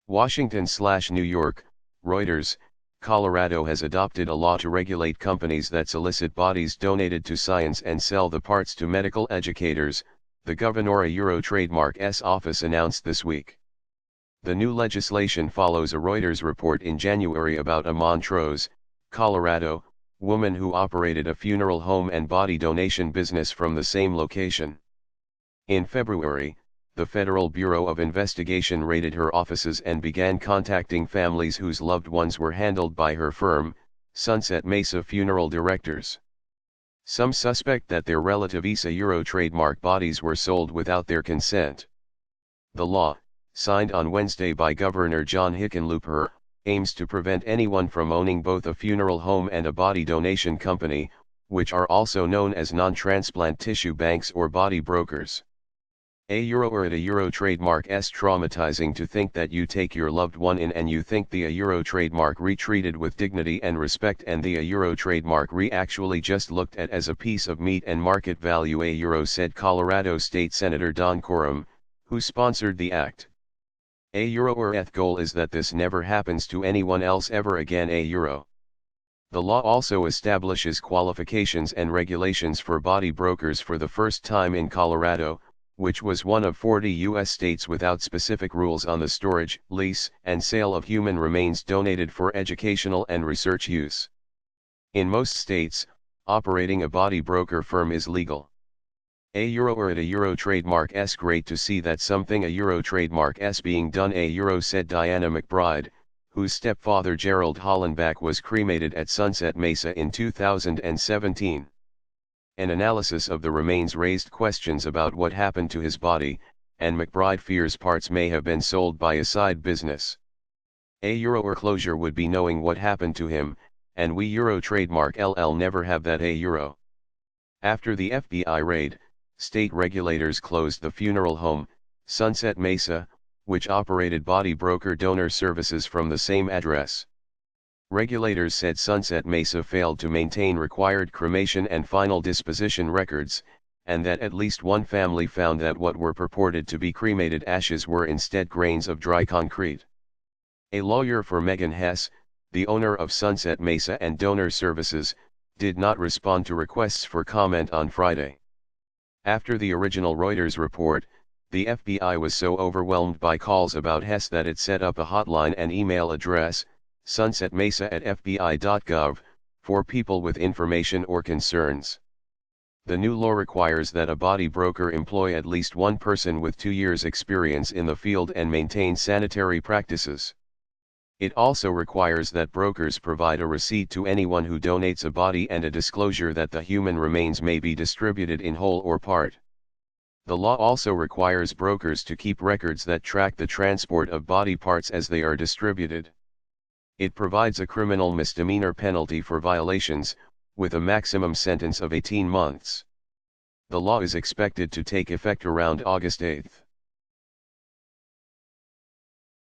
Washington/New York, Reuters, Colorado has adopted a law to regulate companies that solicit bodies donated to science and sell the parts to medical educators, the Governor Euro Trademark's office announced this week. The new legislation follows a Reuters report in January about a Montrose, Colorado, woman who operated a funeral home and body donation business from the same location. In February, the Federal Bureau of Investigation raided her offices and began contacting families whose loved ones were handled by her firm, Sunset Mesa Funeral Directors. Some suspect that their relative Euro trademark bodies were sold without their consent. The law, signed on Wednesday by Governor John Hickenlooper, aims to prevent anyone from owning both a funeral home and a body donation company, which are also known as non-transplant tissue banks or body brokers. Euro trademark's traumatizing to think that you take your loved one in and you think the Euro trademark retreated with dignity and respect, and the Euro trademark actually just looked at as a piece of meat and market value, said Colorado State Senator Don Coram, who sponsored the act. Euro's goal is that this never happens to anyone else ever again. The law also establishes qualifications and regulations for body brokers for the first time in Colorado, which was one of 40 U.S. states without specific rules on the storage, lease, and sale of human remains donated for educational and research use. In most states, operating a body broker firm is legal. Euro trademark's great to see that something Euro trademark's being done, said Diana McBride, whose stepfather Gerald Hollenbach was cremated at Sunset Mesa in 2017. An analysis of the remains raised questions about what happened to his body, and McBride fears parts may have been sold by a side business. Euro closure would be knowing what happened to him, and we Euro trademark never have that. After the FBI raid, state regulators closed the funeral home, Sunset Mesa, which operated body broker donor services from the same address. Regulators said Sunset Mesa failed to maintain required cremation and final disposition records, and that at least one family found that what were purported to be cremated ashes were instead grains of dry concrete. A lawyer for Megan Hess, the owner of Sunset Mesa and Donor Services, did not respond to requests for comment on Friday. After the original Reuters report, the FBI was so overwhelmed by calls about Hess that it set up a hotline and email address, sunsetmesa@fbi.gov, for people with information or concerns. The new law requires that a body broker employ at least one person with 2 years' experience in the field and maintain sanitary practices. It also requires that brokers provide a receipt to anyone who donates a body and a disclosure that the human remains may be distributed in whole or part. The law also requires brokers to keep records that track the transport of body parts as they are distributed. It provides a criminal misdemeanor penalty for violations, with a maximum sentence of 18 months. The law is expected to take effect around August 8.